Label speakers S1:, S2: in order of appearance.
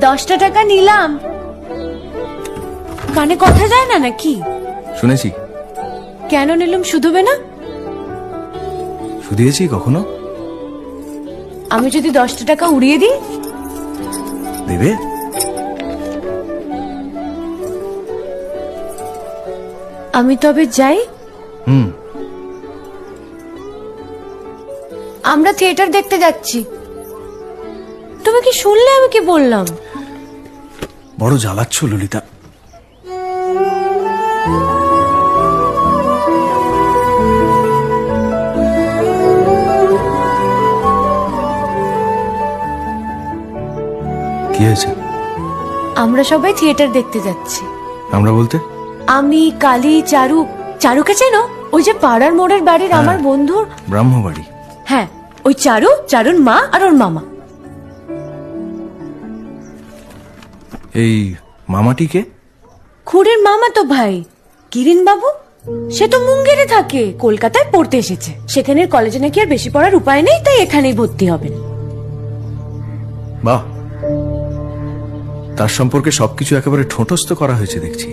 S1: 10টা টাকা নিলাম। কানে কথা যায় না নাকি?
S2: শুনেছি।
S1: কেন নিলাম? শুধবে না?
S2: শুধিয়েছি কখনো?
S1: আমি যদি 10টা টাকা উড়িয়ে দিই?
S2: দেবে?
S1: আমি তবে যাই। আমরা থিয়েটার দেখতে যাচ্ছি। তুমি কি শুনলে আমি কি বললাম?
S2: বড় জ্বালাচ্ছ ললিতা। কি হয়েছে?
S1: আমরা সবাই থিয়েটার দেখতে যাচ্ছি।
S2: আমরা বলতে?
S1: আমি, কালী, চারু। চারুকে চেনো? ওই যে পাড়ার মোড়ের বাড়ির আমার বন্ধুর
S2: ব্রাহ্মবাড়ি।
S1: হ্যাঁ, ওই চারু, চারুর মা আর ওর মামা।
S2: এই মামাটিকে?
S1: খুড়ের মামা তো ভাই, কিরিন বাবু। সে তো মুঙ্গেরে থাকে, কলকাতায় পড়তে এসেছে। সেখানের কলেজে নাকি আর বেশি পড়ার উপায় নেই, তাই এখানেই ভর্তি হবেন।
S2: বাহ, তার সম্পর্কে সবকিছু একেবারে ঠোঁটস্থ করা হয়েছে দেখছি।